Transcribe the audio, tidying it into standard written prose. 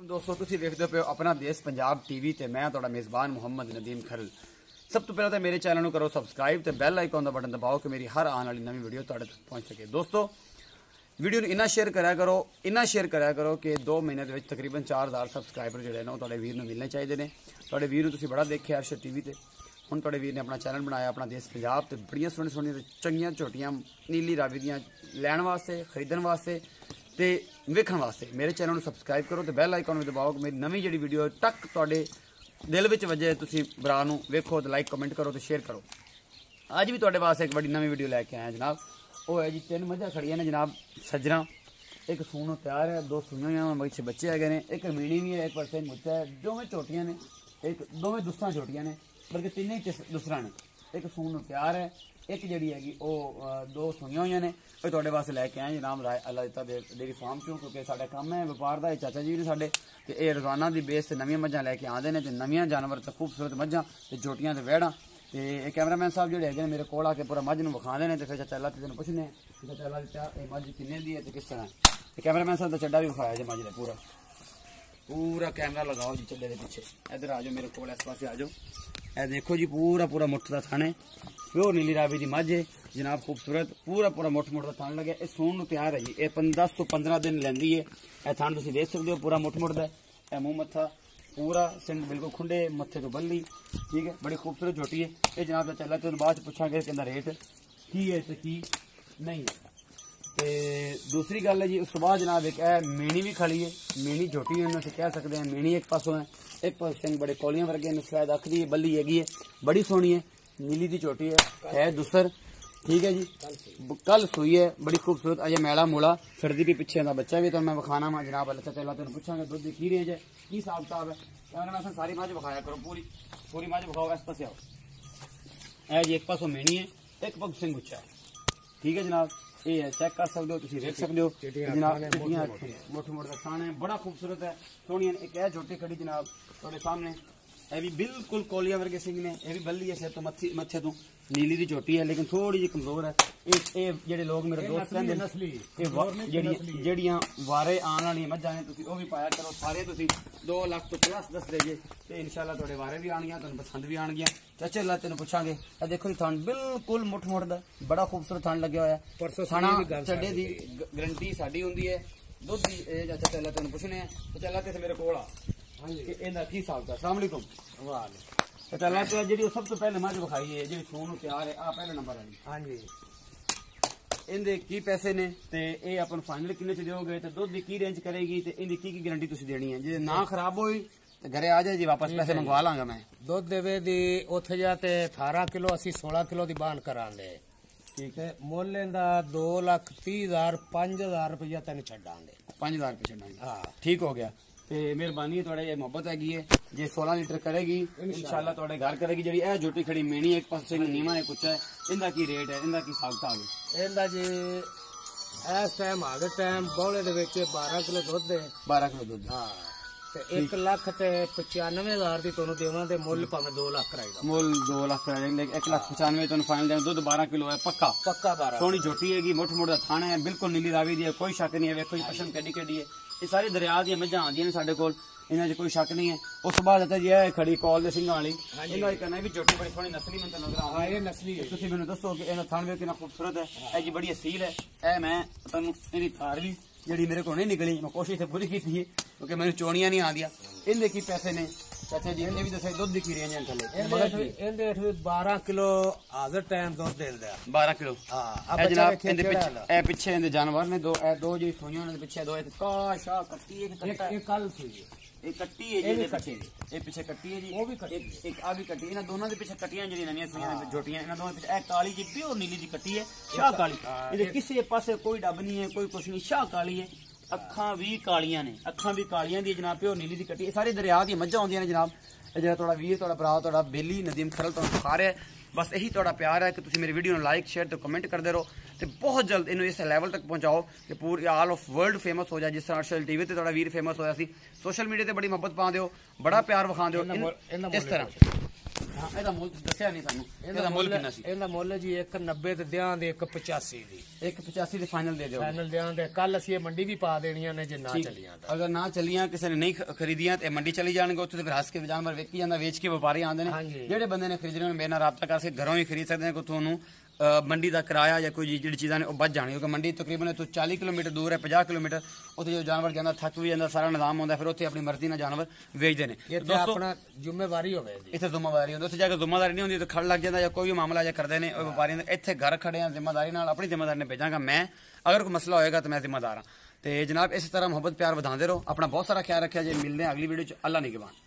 दोस्तों तुसीं वेखदे पे अपना देश पंजाब टीवी ते मैं तुहाडा मेज़बान मुहम्मद नदीम खरल। सब तो पहले तो मेरे चैनल को करो सबसक्राइब ते बैल आइकन का बटन दबाओ कि मेरी हर आने वाली नवी वीडियो तुहाडे तक पहुंच सके। दोस्तों वीडियो इन्ना शेयर करा करो कि 2 महीने के तकरीबन 4000 सबसक्राइबर जोड़े ने तुहाडे वीर नूं मिलने चाहिए ने। तुहाडे वीर नूं तुसीं बड़ा देखिया अर्शद टीवी ते, हुण तुहाडे वीर ने अपना चैनल बनाया अपना देश पंजाब ते बड़ियां सोहणियां चंगियां झोटियां नीली रावी दियां लैण वास्ते खरीदण वास्ते ते वेखण वास्ते मेरे चैनल को सबसक्राइब करो तो बैल आइकन भी दबाओ कि मेरी नवी जी वीडियो टक तुहाडे दिल विच वजे। तुसीं भरा नूं वेखो तो लाइक कमेंट करो तो शेयर करो। अज भी तुहाडे वास्ते एक बड़ी नवी वीडियो लैके आया जनाब। वो है जी 3 मझां खड़ियां ने जनाब सज्जरा, एक सून तैयार है, 2 सूइयां पीछे बच्चे है ने, एक मीणी भी है, एक परसेंट मुच्चा है, दोवें झोटियां ने, एक दोवें दुस्सां झोटियां ने बल्कि 3 ही दुसरा ने। एक सून तैयार है, एक जी हैगी वो 2 सूइयां हुई ने। फिर तुहाडे वास्ते लैके आए जनाब अल्लाह दिता डेयरी फार्म चों, क्योंकि साडा काम है व्यापार का। चाचा जी ने साडे ते ये रोजाना की बेस से नवीं मझां लैके आते हैं, नवीं जानवर तो खूबसूरत मझां ते झोटियां ते वैड़ां। तो कैमरामैन साहब जोड़े है मेरे को आके पूरा मझ विखाते हैं। तो फिर चाचा अल्लाह तेन पुछने चाचा अल्लाह मझ किन्ने दी है तो किस तरह। कैमरामैन साहब का चड्डा भी विखाया जी मझ पूरा पूरा कैमरा लगाओ जी चड्डे के पीछे। इधर आ जाओ मेरे को इस पास आ जाओ। यह देखो जी पूरा मुठ का थन है, प्योर नीली रावी की मझ है जनाब, खूबसूरत पूरा मुठ का थन लगे। ये सून तैयार है जी, ये 10 तो 15 दिन लेंदी है। यह थन तुम देख सकते हो पूरा मुठ का। यह मूँह मत्था पूरा सिंध बिल्कुल खुंडे मत्थे तो बल्ली, ठीक है, बड़ी खूबसूरत झोटी है ये जनाब। चला तो बाद पूछा कि रेट की है तो की नहीं है। तो दूसरी गल है जी उस बाद जनाब एक मीणी भी खड़ी है, मीणी झोटी है कह सकते हैं। मीणी एक पासों है, एक पास सिंह बड़े कौलियां वर्गे ने, शायद अख दी बल्ली हैगी है, बड़ी सोहनी है, नीली की झोटी है दुसर, ठीक है जी। कल सुई है, बड़ी खूबसूरत। अजय मैला मूला फिरदी भी पीछे का बच्चा भी तो मैं विखाना वा जनाब। अच्छा चला तेन पूछा दुध की रेंज है की हिसाब किताब है। कैमरा सारी मझ विखाया करो, पूरी मझ विखाओ। इस पास आओ। है जी एक पासों मीणी है, एक पग सिंह गुच्छा है, ठीक है जनाब। ये है चेक कर सकते हो, तुम देख सकते हो जनाब। मुठ मुठ का थान है, बड़ा खूबसूरत है, सोहनी। एक है झोटी खड़ी जनाब थोड़े सामने, यह भी बिल्कुल कोलिया वर्गे सिंह ने, यह भी बल्ली है सिर तो मत्थे तो नीली की झोटी है, लेकिन थोड़ी जी कमजोर है। ये लोग मेरे दोस्त कहते जड़ियां वारे आने वाली मझां ने तुसीं भी पाया करो सारे। 2 लाख तो 50 दस दे जे तो इंशाल्लाह तुहाडे वारे भी आणगियां, तुहानूं पसंद भी आणगियां। चाचा अल्लाह तेन पुछांगे। देखो जी थान बिल्कुल मुठ दा बड़ा खूबसूरत थान लग्या होया। थाना चड्डे दी गारंटी साडी हुंदी है, दुध दी। चाचा अल्लाह तेन पुछने तो चला ते मेरे कोल आ इहदा की हिसाब था। अस्सलाम वालेकुम। चला तो जी सब तो पहले मझ विखाई है जी सून तैयार है, आ पहले नंबर है। हाँ जी इनके की पैसे ने ते ये अपन फाइनल किन्ने च दोगे तो दुध की रेंज करेगी ते इनकी की गारंटी तुसीं देनी है। जे ना खराब होई तो घरे आ जाए जी, वापस पैसे मंगवा लांगा मैं। दुध देवे दी उठ जाते 18 किलो, असी 16 किलो की बान करांगे, ठीक है। मुल इंदा 2,30,000 5,000 रुपया तेन छड्डांगे, 5,000 रुपये छड्डांगे। हाँ ठीक हो गया। ते मेहरबानी है थोड़ा मोहब्बत हैगी है। जे 16 लीटर करेगी इंशाल्लाह थोड़े घर करेगी। जी ए झोटी खड़ी मेणी एक पास नीवा एक उच्चा है, इनका की रेट है, इनका की सागता है इंदा जी इस टाइम आगे टाइम बौले दे विच 12 किलो दुध है। 12 किलो दुध। हाँ ते 1,95,000 दी तोनू देवांगे। मुल भावें 2 लाख कराएगा, मुल 2 लाख कराएगा, लेकिन 1,95,000 तुम फाइनल देना। दुध 12 किलो है पक्का 12। सोहनी झोटी हैगी, मुठ का थाना है, बिल्कुल नीली रावी दी है, कोई शक नहीं है। वेखो जी पशम केडी है, ये सारी दरिया दी मझां आंदियां ने साडे कोल, इन्हां च कोई शक नहीं है। उस बाद अच्छा जी है खड़ी कॉल दे सिंघां वाली, इन्हां दी कहना भी झोटी बड़ी सोहनी नस्ली मैनूं नजर आ। ये नस्ली है, तुसीं मैनूं दसो कि इहदा थान वे कितना खूबसूरत है। ए जी बड़ी असील है। ए मैं तुहानूं इहदी थार भी जिहड़ी मेरे को नहीं निकली, मैं कोशिश पूरी की थी क्योंकि मैनूं चोणियां नहीं आंदियां। इहदे की पैसे ने चाचा जी इहने भी दस्सिया दुध दी की रेंज है थल्ले। इहदे 12 किलो हाजिर टाइम दुध देंदा 12 किलो। हां ए जनाब इहदे पीछे इहदे जानवर ने दो जी सुइयां ने पीछे दो का शाह कट्टी एक कल सुई एक कट्टी है जी, ये पीछे कट्टी है जी, वो भी एक आ भी कट्टी। इन्हां दोनों दे पीछे कट्टियां जी नवीं सुइयां ने झोटियां, इन्हां दोनों पीछे ए काली जी प्योर नीली दी कट्टी है, शाह काली। इहदे किसी पासे कोई डब नहीं है, कोई कुछ नहीं, शाह काली है। अखां भी कालियां ने, अखां भी कालियां दी जनाब, प्योर नीली दी कट्टी। सारी दरिया दी मझां आउंदियां ने जनाब। जो थोड़ा वीर थोड़ा भरा थोड़ा बेली नदीम खरल तुहानूं दिखा रहा है। बस यही थोड़ा प्यार है कि तुसीं मेरी वीडियो लाइक शेयर तो कमेंट करते रहो तो बहुत जल्द इन्हूं इस लैवल तक पहुँचाओ कि पूरी ऑल ऑफ वर्ल्ड फेमस हो जाए। जिस तरह अर्शद टीवी ते थोड़ा वीर फेमस होया सी, सोशल मीडिया ते बड़ी मोहब्बत पा दिओ, बड़ा प्यार विखा दिओ इस तरह। ਹਾਂ ਇਹਦਾ ਮੁੱਲ ਦੱਸਿਆ ਨਹੀਂ ਸਾਨੂੰ, ਇਹਦਾ ਮੁੱਲ ਕਿੰਨਾ ਸੀ? ਇਹਦਾ ਮੁੱਲ ਜੀ 190 ਤੇ ਦਿਆਂ ਦੇ 185 ਦੀ। 185 ਦੇ ਫਾਈਨਲ ਦੇ ਦਿਓ। ਫਾਈਨਲ ਦਿਆਂ ਦੇ। ਕੱਲ ਅਸੀਂ ਇਹ ਮੰਡੀ ਵੀ ਪਾ ਦੇਣੀਆਂ ਨੇ ਜੇ ਨਾ ਚੱਲੀਆਂ ਤਾਂ। ਅਗਰ ਨਾ ਚੱਲੀਆਂ ਕਿਸੇ ਨੇ ਨਹੀਂ ਖਰੀਦੀਆਂ ਤੇ ਮੰਡੀ ਚਲੀ ਜਾਣਗੇ, ਉੱਥੇ ਤੇ ਫਿਰ ਹੱਸ ਕੇ ਜਾਨਵਰ ਵੇਚੀ ਜਾਂਦਾ, ਵੇਚ ਕੇ ਵਪਾਰੀ ਆਉਂਦੇ ਨੇ। ਜਿਹੜੇ ਬੰਦੇ ਨੇ ਖਰੀਦਣੇ ਮੇਰੇ ਨਾਲ ਰਾਬਤਾ ਕਰ ਸਕਦੇ, ਘਰੋਂ ਹੀ ਖਰੀਦ ਸਕਦੇ ਨੇ। ਕੋਈ ਤੁਹਾਨੂੰ ਮੰਡੀ ਦਾ ਕਿਰਾਇਆ ਜਾਂ ਕੋਈ ਜਿਹੜੀ ਚੀਜ਼ਾਂ ਨੇ ਉਹ ਬਚ ਜਾਣੀ, ਕਿਉਂਕਿ ਮੰਡੀ ਤਕਰੀਬਨ ਤੋਂ 40 ਕਿਲੋਮੀਟਰ ਦੂਰ ਹੈ, 50 ਕਿਲੋਮੀਟਰ। ਉੱਥੇ ਜੋ ਜਾਨਵਰ ਜਾਂਦਾ ਥੱਕ ਵੀ ਜਾਂਦਾ, ਸਾਰਾ ਨਿਜ਼ਾਮ ਹੁੰਦਾ, ਫਿਰ ਉੱਥੇ ਆਪਣੀ ਮਰਜ਼ੀ ਨਾਲ ਜਾਨਵਰ ਵੇਚਦੇ ਨੇ। ਆਪਣਾ ਜ਼ਿੰਮੇਵਾਰੀ ਹੋਵੇ, ਇੱਥੇ ਜ਼ਿੰਮੇਵਾਰੀ ਹੁੰਦੀ, ਉੱਥੇ ਜਾ ਕੇ ਜ਼ਿੰਮੇਵਾਰੀ ਨਹੀਂ ਹੁੰਦੀ, ਤਾਂ ਖੜ ਲੱਗ ਜਾਂਦਾ ਜਾਂ ਕੋਈ ਵੀ ਮਾਮਲਾ ਜਾਂ ਕਰਦੇ ਨੇ ਉਹ ਵਪਾਰੀਆਂ ਦੇ। ਇੱਥੇ ਘਰ ਖੜੇ ਆ ਜ਼ਿੰਮੇਵਾਰੀ ਨਾਲ, ਆਪਣੀ ਜ਼ਿੰਮੇਵਾਰੀ ਨਾਲ ਭੇਜਾਂਗਾ ਮੈਂ। ਅਗਰ ਕੋਈ ਮਸਲਾ ਹੋਏਗਾ ਤਾਂ ਮੈਂ ਜ਼ਿੰਮੇਦਾਰ ਹਾਂ। ਤੇ ਜਨਾਬ ਇਸੇ ਤਰ੍ਹਾਂ ਮੁਹੱਬਤ ਪਿਆਰ ਵਧਾਉਂਦੇ ਰਹੋ। ਆਪਣਾ ਬਹੁਤ ਸਾਰਾ ਖਿਆਲ ਰੱਖਿਆ ਜੇ। ਮਿਲਦੇ ਹਾਂ ਅਗਲੀ ਵੀਡੀਓ 'ਚ। ਅੱਲਾ ਨਿਗਹਿਬਾਨ।